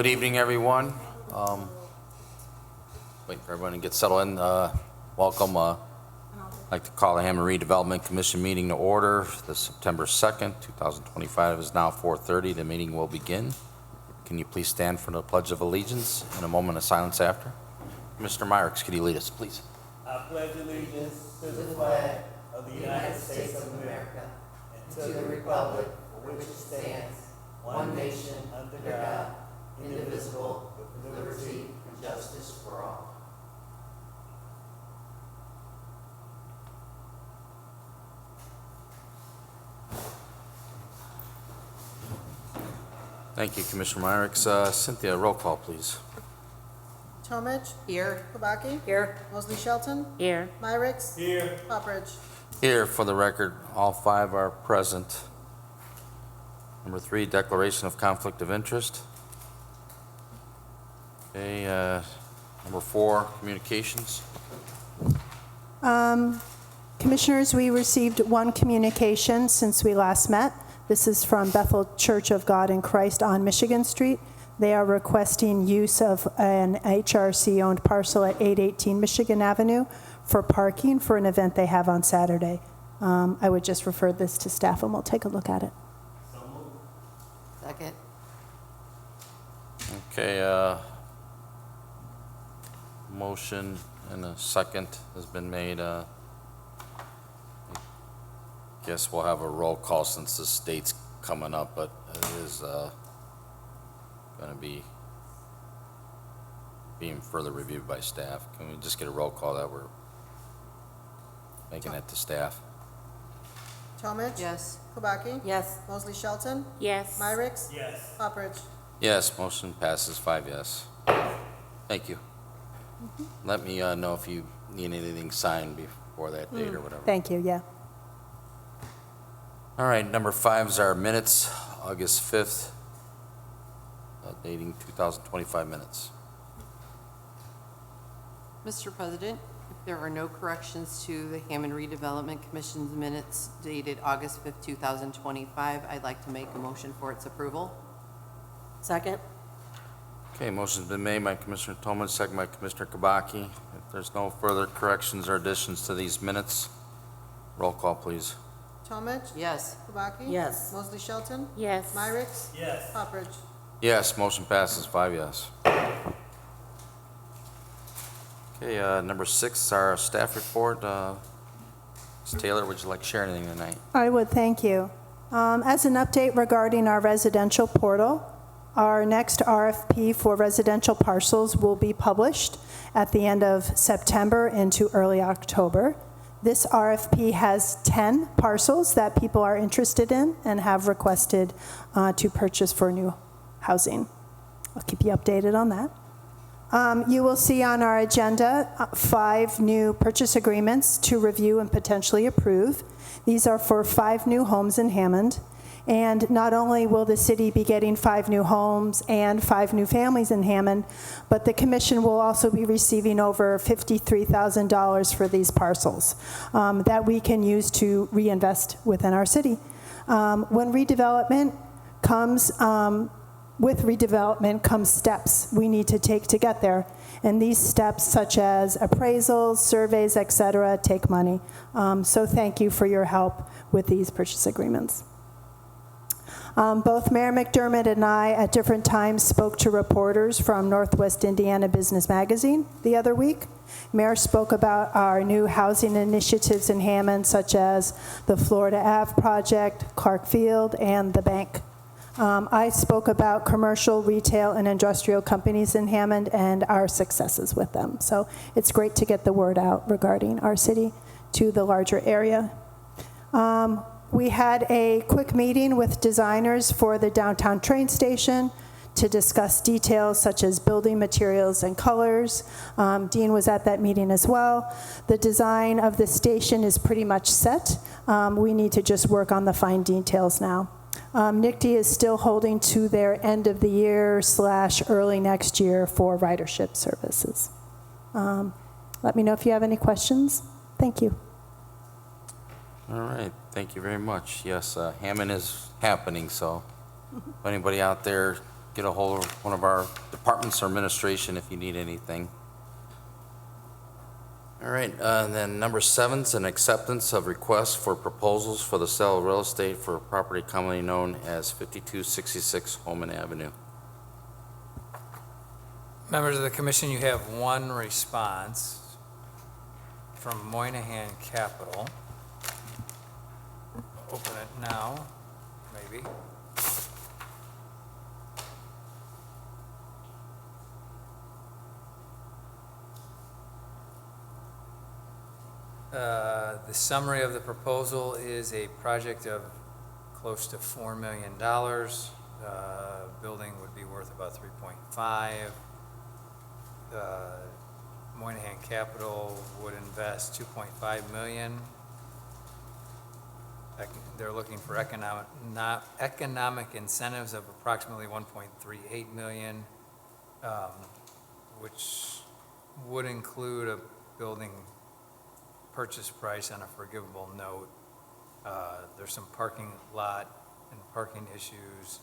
Good evening, everyone. Wait for everyone to get settled in. Welcome. I'd like to call the Hammond Redevelopment Commission meeting to order. The September 2nd, 2025 is now 4:30. The meeting will begin. Can you please stand for the Pledge of Allegiance and a moment of silence after? Mr. Myrick, could you lead us, please? I pledge allegiance to the flag of the United States of America and to the republic for which it stands, one nation under God, indivisible, with liberty and justice for all. Thank you, Commissioner Myrick. Cynthia, roll call, please. Tomich. Here. Kubaki. Here. Mosley Shelton. Here. Myricks. Here. Poppridge. Here, for the record, all five are present. Number 3, declaration of conflict of interest. Okay, number 4, communications. Commissioners, we received one communication since we last met. This is from Bethel Church of God in Christ on Michigan Street. They are requesting use of an HRC-owned parcel at 818 Michigan Avenue for parking for an event they have on Saturday. I would just refer this to staff and we'll take a look at it. Second. Okay, motion and a second has been made. Guess we'll have a roll call since this date's coming up, but it is going to be being further reviewed by staff. Can we just get a roll call that we're making it to staff? Tomich. Yes. Kubaki. Yes. Mosley Shelton. Yes. Myricks. Yes. Poppridge. Yes, motion passes 5 yes. Thank you. Let me know if you need anything signed before that date or whatever. Thank you, yeah. All right, number 5 is our minutes, August 5th, dating 2025 minutes. Mr. President, if there are no corrections to the Hammond Redevelopment Commission's minutes dated August 5th, 2025, I'd like to make a motion for its approval. Second. Okay, motion's been made by Commissioner Tolman, second by Commissioner Kabaki. If there's no further corrections or additions to these minutes, roll call, please. Tomich. Yes. Kubaki. Yes. Mosley Shelton. Yes. Myricks. Yes. Poppridge. Yes, motion passes 5 yes. Okay, number 6 is our staff report. Ms. Taylor, would you like to share anything tonight? I would, thank you. As an update regarding our residential portal, our next RFP for residential parcels will be published at the end of September into early October. This RFP has 10 parcels that people are interested in and have requested to purchase for new housing. I'll keep you updated on that. You will see on our agenda 5 new purchase agreements to review and potentially approve. These are for 5 new homes in Hammond. And not only will the city be getting 5 new homes and 5 new families in Hammond, but the commission will also be receiving over $53,000 for these parcels that we can use to reinvest within our city. When redevelopment comes, with redevelopment comes steps we need to take to get there. And these steps, such as appraisals, surveys, et cetera, take money. So thank you for your help with these purchase agreements. Both Mayor McDermott and I at different times spoke to reporters from Northwest Indiana Business Magazine the other week. Mayor spoke about our new housing initiatives in Hammond, such as the Florida Ave project, Clark Field, and the bank. I spoke about commercial, retail, and industrial companies in Hammond and our successes with them. So it's great to get the word out regarding our city to the larger area. We had a quick meeting with designers for the downtown train station to discuss details such as building materials and colors. Dean was at that meeting as well. The design of the station is pretty much set. We need to just work on the fine details now. NICD is still holding to their end of the year / early next year for ridership services. Let me know if you have any questions. Thank you. All right, thank you very much. Yes, Hammond is happening, so if anybody out there get a hold of one of our departments or administration if you need anything. All right, and then number 7 is an acceptance of requests for proposals for the sale of real estate for a property commonly known as 5266 Holman Avenue. Members of the commission, you have one response from Moynihan Capital. Open it now, maybe. The summary of the proposal is a project of close to $4 million. Building would be worth about 3.5. Moynihan Capital would invest $2.5 million. They're looking for economic incentives of approximately $1.38 million, which would include a building purchase price on a forgivable note. There's some parking lot and parking issues,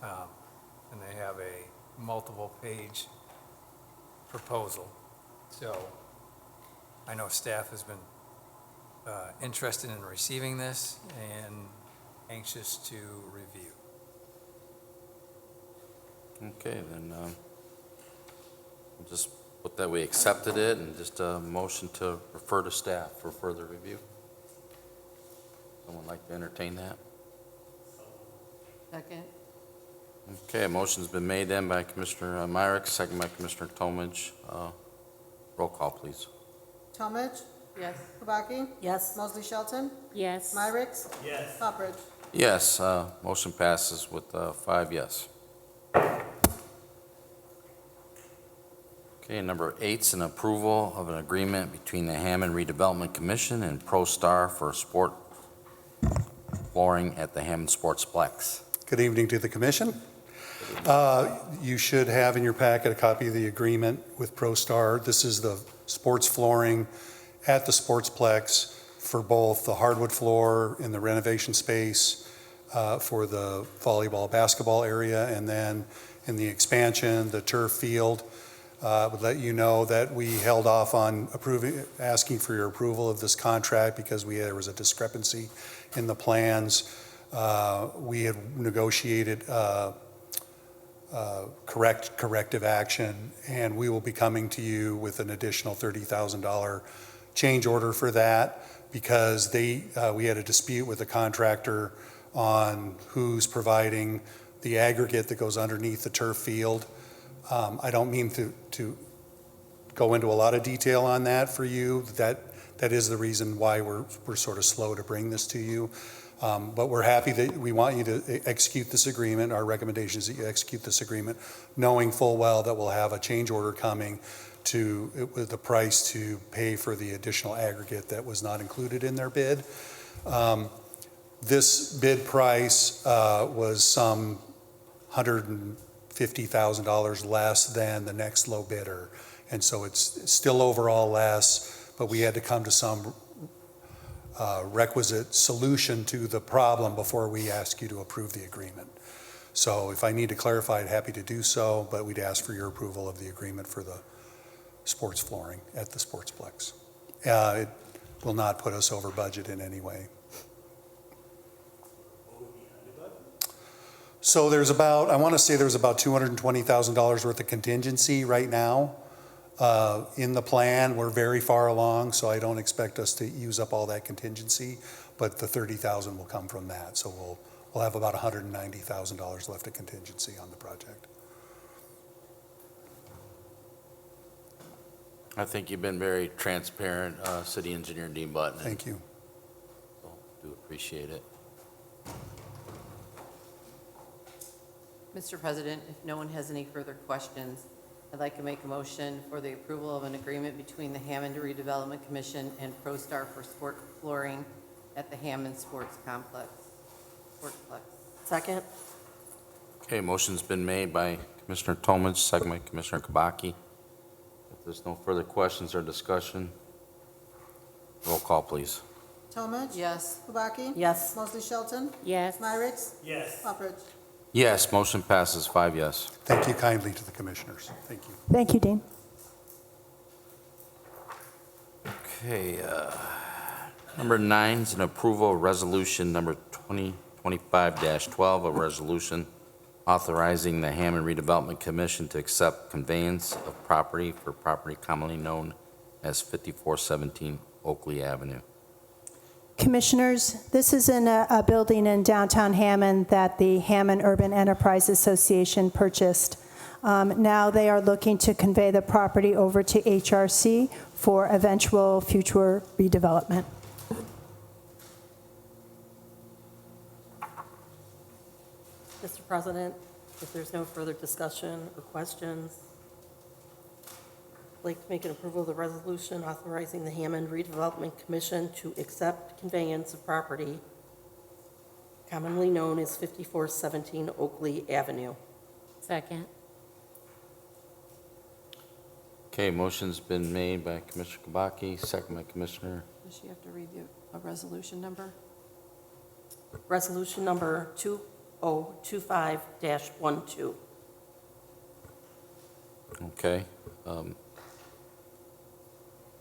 and they have a multiple page proposal. So I know staff has been interested in receiving this and anxious to review. Okay, then we'll just put that we accepted it and just a motion to refer to staff for further review. Someone like to entertain that? Second? Okay, a motion's been made then by Commissioner Myrick, second by Commissioner Tomich. Roll call, please. Talmadge, Yes. Kubaki, Yes. Mosley Shelton, yes, Myrick, Yes. Poppridge. Yes, motion passes with 5 yes. Okay, number 8 is an approval of an agreement between the Hammond Redevelopment Commission and ProStar for sport flooring at the Hammond Sportsplex. Good evening to the commission. You should have in your packet a copy of the agreement with ProStar. This is the sports flooring at the Sportsplex for both the hardwood floor in the renovation space for the volleyball, basketball area, and then in the expansion, the turf field. Would let you know that we held off on asking for your approval of this contract because there was a discrepancy in the plans. We had negotiated corrective action, and we will be coming to you with an additional $30,000 change order for that because we had a dispute with the contractor on who's providing the aggregate that goes underneath the turf field. I don't mean to go into a lot of detail on that for you. That is the reason why we're sort of slow to bring this to you. But we're happy that we want you to execute this agreement. Our recommendation is that you execute this agreement, knowing full well that we'll have a change order coming with the price to pay for the additional aggregate that was not included in their bid. This bid price was some $150,000 less than the next low bidder. And so it's still overall less, but we had to come to some requisite solution to the problem before we ask you to approve the agreement. So if I need to clarify, I'm happy to do so, but we'd ask for your approval of the agreement for the sports flooring at the Sportsplex. It will not put us over budget in any way. So there's about, I want to say there's about $220,000 worth of contingency right now in the plan. We're very far along, so I don't expect us to use up all that contingency, but the $30,000 will come from that. So we'll have about $190,000 left of contingency on the project. I think you've been very transparent, City Engineer Dean Button. Thank you. So, do appreciate it. Mr. President, if no one has any further questions, I'd like to make a motion for the approval of an agreement between the Hammond Redevelopment Commission and ProStar for sport flooring at the Hammond Sportsplex. second, Okay, motion's been made by Commissioner Tomich, second by Commissioner Kubaki. If there's no further questions or discussion, roll call, please. Talmadge, Yes. Kubaki, yes, Mosley Shelton, yes, Myrick, Yes. Poppridge. Yes, motion passes 5 yes. Thank you kindly to the commissioners. Thank you. Thank you, Dean. Okay, number 9 is an approval of resolution number 2025-12, a resolution authorizing the Hammond Redevelopment Commission to accept conveyance of property for property commonly known as 5417 Oakley Avenue. Commissioners, this is in a building in downtown Hammond that the Hammond Urban Enterprise Association purchased. Now they are looking to convey the property over to HRC for eventual future redevelopment. Mr. President, if there's no further discussion or questions, I'd like to make an approval of the resolution authorizing the Hammond Redevelopment Commission to accept conveyance of property commonly known as 5417 Oakley Avenue. Second. Okay, motion's been made by Commissioner Kabaki, second by Commissioner. Does she have to read a resolution number? Resolution number 2025-12. Okay.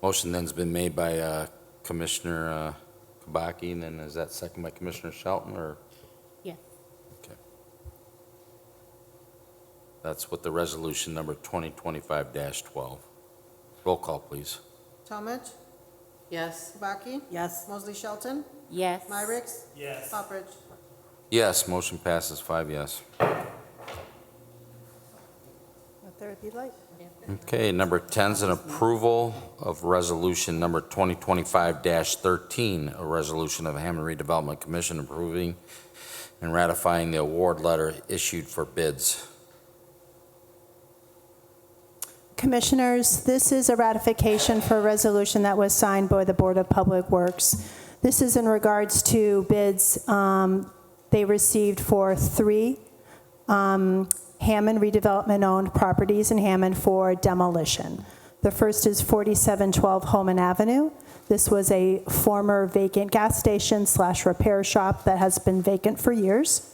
Motion then's been made by Commissioner Kabaki, and then is that second by Commissioner Shelton, or? Yes. Okay. That's with the resolution number 2025-12. Roll call, please. Talmadge, Yes. Kubaki, Yes. Mosley Shelton, Yes. Myricks, Yes. Poppridge. Yes, motion passes 5 yes. Let there be light. Okay, number 10 is an approval of resolution number 2025-13, a resolution of Hammond Redevelopment Commission approving and ratifying the award letter issued for bids. Commissioners, this is a ratification for a resolution that was signed by the Board of Public Works. This is in regards to bids they received for 3 Hammond redevelopment-owned properties in Hammond for demolition. The first is 4712 Holman Avenue. This was a former vacant gas station / repair shop that has been vacant for years.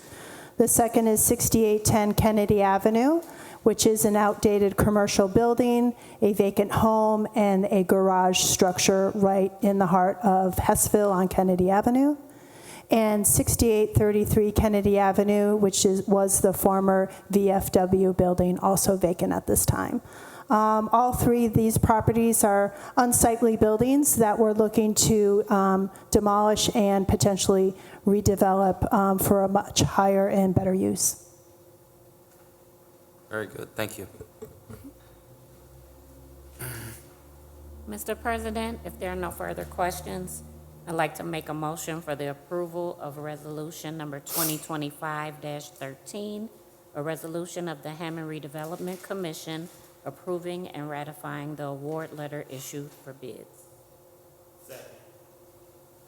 The second is 6810 Kennedy Avenue, which is an outdated commercial building, a vacant home, and a garage structure right in the heart of Hessville on Kennedy Avenue. And 6833 Kennedy Avenue, which was the former VFW building, also vacant at this time. All 3 of these properties are unsightly buildings that we're looking to demolish and potentially redevelop for a much higher and better use. Very good, thank you. Mr. President, if there are no further questions, I'd like to make a motion for the approval of resolution number 2025-13, a resolution of the Hammond Redevelopment Commission approving and ratifying the award letter issued for bids.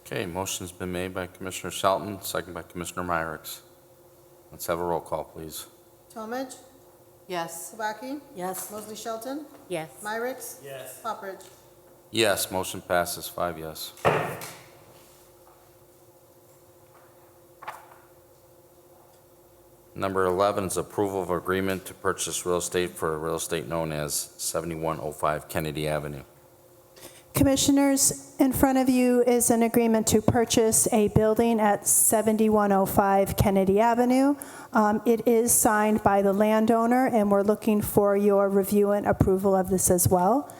Okay, motion's been made by Commissioner Shelton, second by Commissioner Myricks. Let's have a roll call, please. Talmadge, Yes. Kubaki, Yes. Mosley Shelton, Yes. Myricks, Yes. Poppridge. Yes, motion passes 5 yes. Number 11 is approval of agreement to purchase real estate for real estate known as 7105 Kennedy Avenue. Commissioners, in front of you is an agreement to purchase a building at 7105 Kennedy Avenue. It is signed by the landowner, and we're looking for your review and approval of this as well.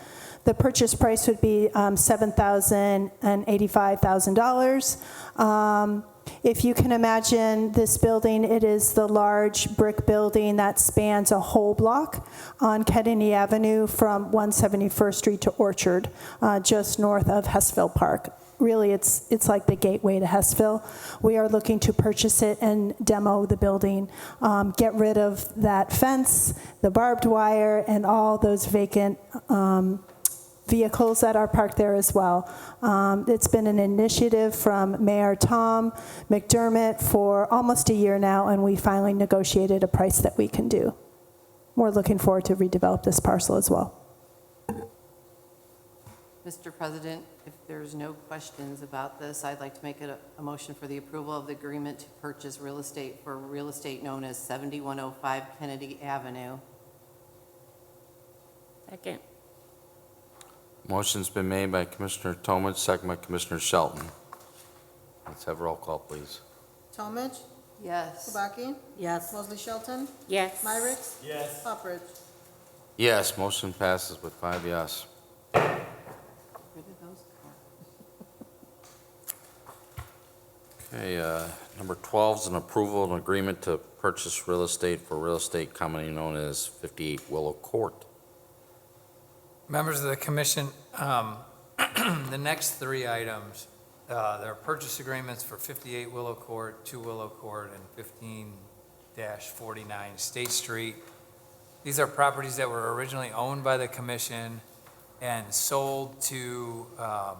The purchase price would be $7,085,000. If you can imagine this building, it is the large brick building that spans a whole block on Kennedy Avenue from 171st Street to Orchard, just north of Hessville Park. Really, it's like the gateway to Hessville. We are looking to purchase it and demo the building, get rid of that fence, the barbed wire, and all those vacant vehicles that are parked there as well. It's been an initiative from Mayor Tom McDermott for almost a year now, and we finally negotiated a price that we can do. We're looking forward to redevelop this parcel as well. Mr. President, if there's no questions about this, I'd like to make a motion for the approval of the agreement to purchase real estate for real estate known as 7105 Kennedy Avenue. Second. Motion's been made by Commissioner Tomich, second by Commissioner Shelton. Let's have a roll call, please. Tomich, Yes. Kubaki, Yes. Mosley Shelton, Yes. Myrick, Yes. Poppers. Yes, motion passes with 5 yes. Rid of those cars. Okay, number 12 is an approval and agreement to purchase real estate for real estate commonly known as 58 Willow Court. Members of the commission, the next three items, there are purchase agreements for 58 Willow Court, 2 Willow Court, and 15-49 State Street. These are properties that were originally owned by the commission and sold to a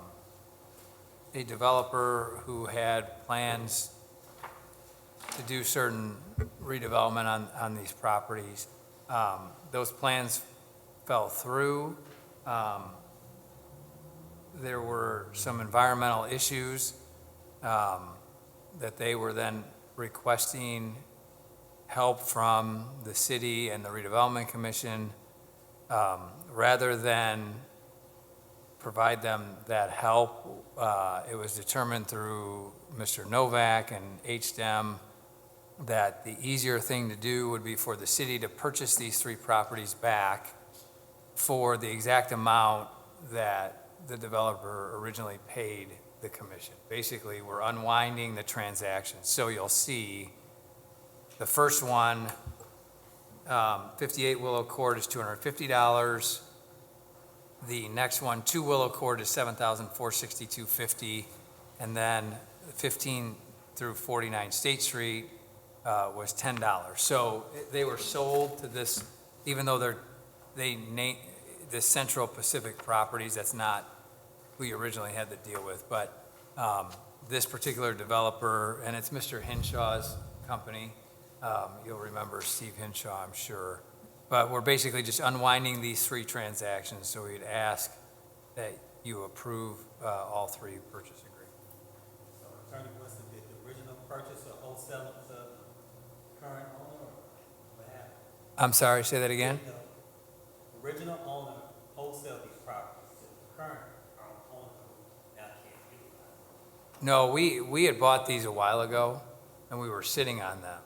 developer who had plans to do certain redevelopment on these properties. Those plans fell through. There were some environmental issues that they were then requesting help from the city and the Redevelopment Commission. Rather than provide them that help, it was determined through Mr. Novak and HDEM that the easier thing to do would be for the city to purchase these three properties back for the exact amount that the developer originally paid the commission. Basically, we're unwinding the transaction. So you'll see the first one, 58 Willow Court is $250. The next one, 2 Willow Court is $7,462.50. And then 15 through 49 State Street was $10. So they were sold to this, even though they name the Central Pacific Properties, that's not who you originally had to deal with, but this particular developer, and it's Mr. Hinshaw's company. You'll remember Steve Hinshaw, I'm sure. But we're basically just unwinding these three transactions, so we'd ask that you approve all three purchase agreements. So Attorney Winston, did the original purchase or wholesale to the current owner, or what happened? I'm sorry, say that again? The original owner wholesale these properties to the current owner who now can't utilize them. No, we had bought these a while ago, and we were sitting on them.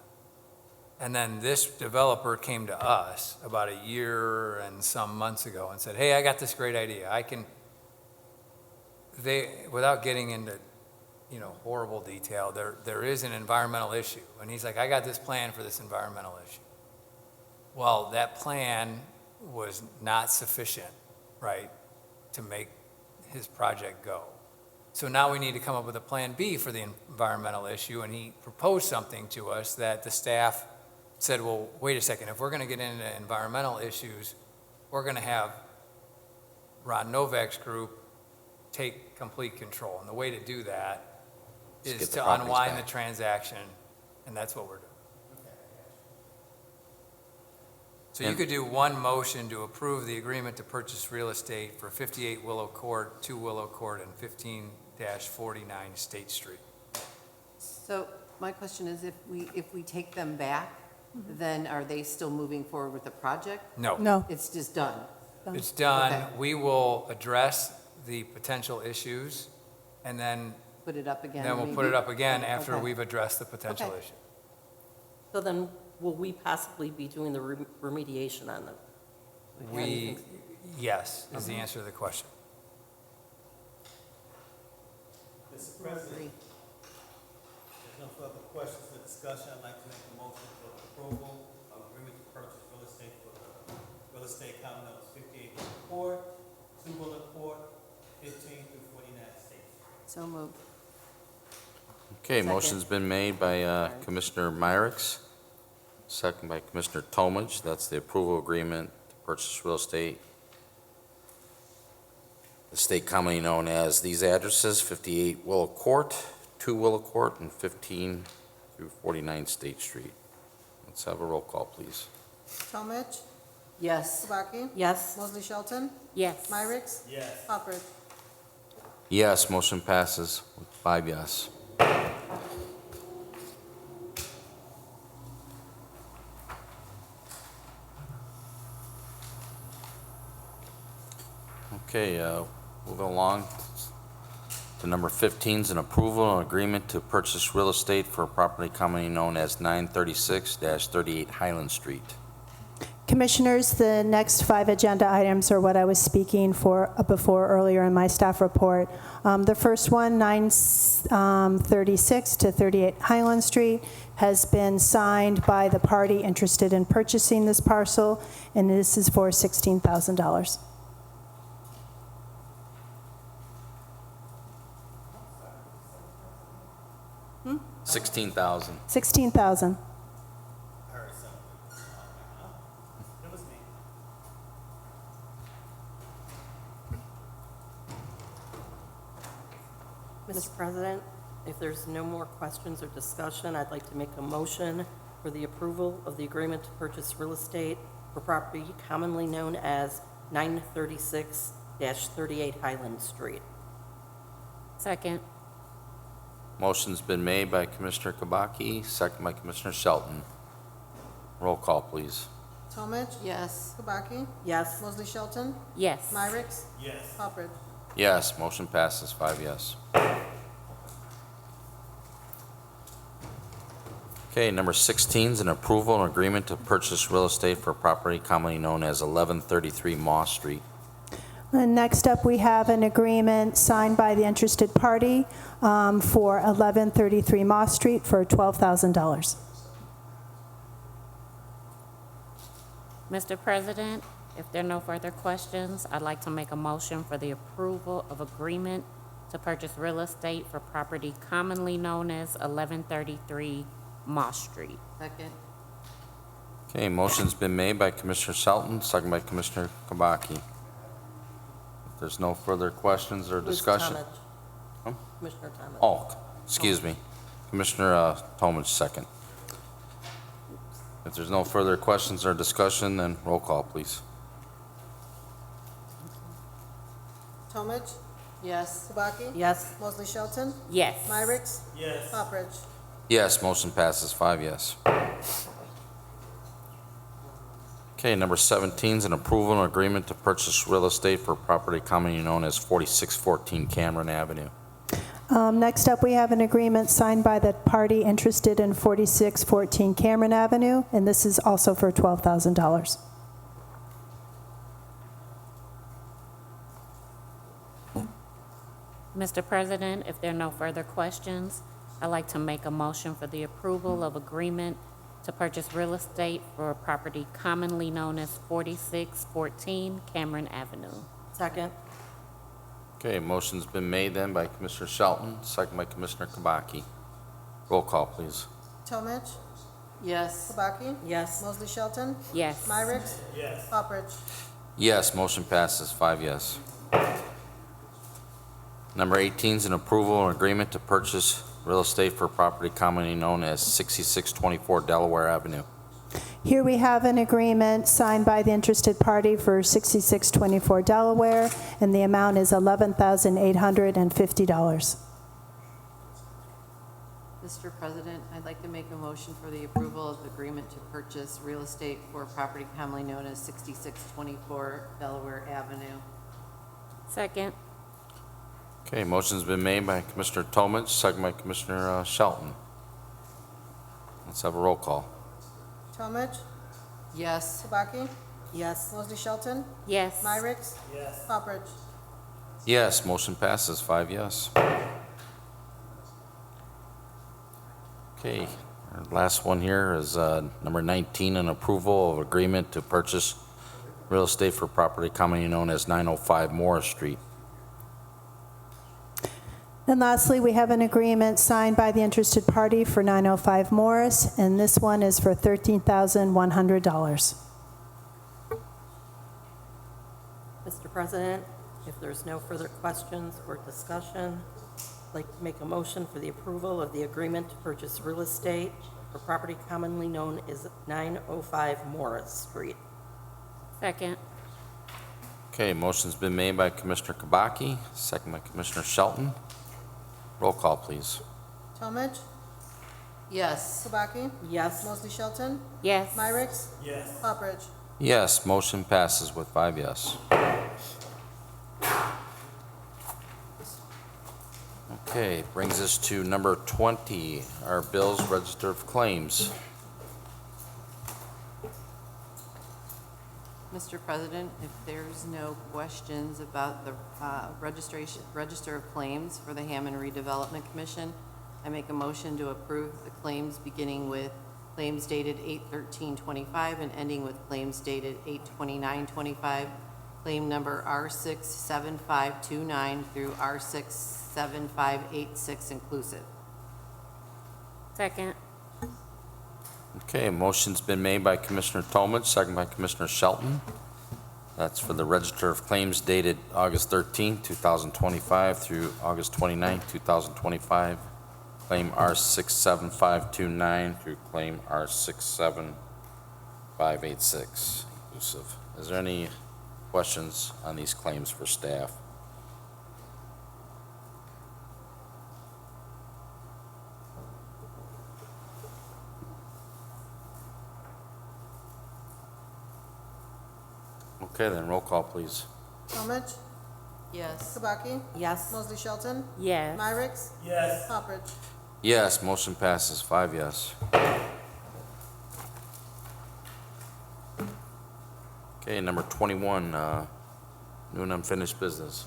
And then this developer came to us about a year and some months ago and said, hey, I got this great idea. Without getting into, horrible detail, there is an environmental issue. And he's like, I got this plan for this environmental issue. Well, that plan was not sufficient, right, to make his project go. So now we need to come up with a plan B for the environmental issue, and he proposed something to us that the staff said, well, wait a second, if we're going to get into environmental issues, we're going to have Ron Novak's group take complete control. And the way to do that Just is get the to properties unwind back. the transaction, and that's what we're doing. So you And- could do one motion to approve the agreement to purchase real estate for 58 Willow Court, 2 Willow Court, and 15-49 State Street. So my question is, if we take them back, then are they still moving forward with the project? No. No. It's just done? It's done. Okay. We will address the potential issues, and then Put it up again? we'll put maybe? it up again after Okay. we've addressed the potential Okay. issue. So then, will we possibly be doing the remediation on them? Yes, is the answer to the question. Mr. President, there's no further questions or discussion. I'd like to make a motion for approval of agreement to purchase real estate for the real estate common known as 58 Willow Court, 2 Willow Court, 15 through 49 State Street. So moved. Okay, Second. motion's been made by Commissioner Myrick, second by Commissioner Tomich. That's the approval agreement to purchase real estate. The state commonly known as these addresses, 58 Willow Court, 2 Willow Court, and 15 through 49 State Street. Let's have a roll call, please. Tomich, Yes. Kubaki, Yes. Mosley Shelton, Yes. Myrick, Yes. Poppers. Yes, motion passes with 5 yes. Okay, moving along to number 15 is an approval and agreement to purchase real estate for a property commonly known as 936-38 Highland Street. Commissioners, the next 5 agenda items are what I was speaking for before earlier in my staff report. The first one, 936 to 38 Highland Street, has been signed by the party interested in purchasing this parcel, and this is for $16,000. $16,000. $16,000. I heard something. It was me. Mr. President, if there's no more questions or discussion, I'd like to make a motion for the approval of the agreement to purchase real estate for property commonly known as 936-38 Highland Street. Second. Motion's been made by Commissioner Kabaki, second by Commissioner Shelton. Roll call, please. Talmadge. Yes. Kubaki. Yes. Mosley Shelton. Yes. Myrick. Yes. Poppert. Yes, motion passes 5 yes. Okay, number 16 is an approval and agreement to purchase real estate for a property commonly known as 1133 Moss Street. And next up, we have an agreement signed by the interested party for 1133 Moss Street for $12,000. Mr. President, if there are no further questions, I'd like to make a motion for the approval of agreement to purchase real estate for property commonly known as 1133 Moss Street. Second. Okay, motion's been made by Commissioner Shelton, second by Commissioner Kabaki. If there's no further questions or discussion. Huh? Commissioner Thomas. Oh, excuse me. Commissioner Talmadge, second. If there's no further questions or discussion, then roll call, please. Talmadge. Yes. Kubaki. Yes. Mosley Shelton. Yes. Myrick. Yes. Poppert. Yes, motion passes 5 yes. Okay, number 17 is an approval and agreement to purchase real estate for property commonly known as 4614 Cameron Avenue. Next up, we have an agreement signed by the party interested in 4614 Cameron Avenue, and this is also for $12,000. Mr. President, if there are no further questions, I'd like to make a motion for the approval of agreement to purchase real estate for a property commonly known as 4614 Cameron Avenue. Second. Okay, motion's been made then by Commissioner Shelton, second by Commissioner Kabaki. Roll call, please. Talmadge. Yes. Kubaki. Yes. Mosley Shelton. Yes. Myrick. Yes. Poppert. Yes, motion passes 5 yes. Number 18 is an approval and agreement to purchase real estate for property commonly known as 6624 Delaware Avenue. Here we have an agreement signed by the interested party for 6624 Delaware, and the amount is $11,850. Mr. President, I'd like to make a motion for the approval of the agreement to purchase real estate for property commonly known as 6624 Delaware Avenue. Second. Okay, motion's been made by Commissioner Talmadge, second by Commissioner Shelton. Let's have a roll call. Talmadge. Yes. Kubaki. Yes. Mosley Shelton. Yes. Myrick. Yes. Poppert. Yes, motion passes 5 yes. Okay, our last one here is number 19, an approval of agreement to purchase real estate for property commonly known as 905 Morris Street. And lastly, we have an agreement signed by the interested party for 905 Morris, and this one is for $13,100. Mr. President, if there's no further questions or discussion, I'd like to make a motion for the approval of the agreement to purchase real estate for property commonly known as 905 Morris Street. Second. Okay, motion's been made by Commissioner Kabaki, second by Commissioner Shelton. Roll call, please. Talmadge, Yes. Kubaki, Yes. Mosley Shelton, Yes. Myrick, Yes. Poppridge. Yes, motion passes with 5 yes. Okay, brings us to number 20, our bills, register of claims. Mr. President, if there's no questions about the register of claims for the Hammond Redevelopment Commission, I make a motion to approve the claims beginning with claims dated 8/13/25 and ending with claims dated 8/29/25. Claim number R67529 through R67586 inclusive. Second. Okay, a motion's been made by Commissioner Tomich, second by Commissioner Shelton. That's for the register of claims dated August 13, 2025 through August 29, 2025. Claim R67529 through claim R67586 inclusive. Is there any questions on these claims for staff? Okay, then roll call, please. Talmadge, Yes. Kubaki, Yes. Mosley Shelton, Yes. Myrick, Yes. Poppridge. Yes, motion passes 5 yes. Okay, number 21, new and unfinished business.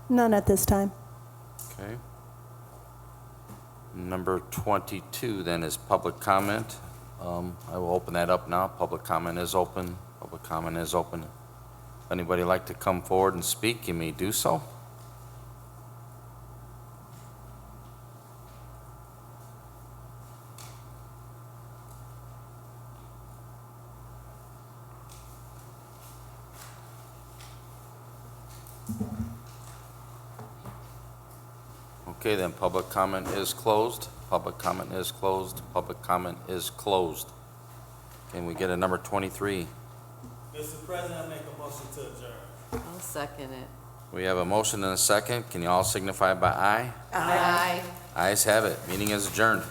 None at this time. Okay. Number 22 then is public comment. I will open that up now. Public comment is open. Public comment is open. If anybody would like to come forward and speak, you may do so. Okay, then public comment is closed. Public comment is closed. Public comment is closed. Can we get a number 23? Mr. President, I make a motion to adjourn. I'll second it. We have a motion and a second. Can you all signify by aye? Aye. Ayes have it. Meeting is adjourned.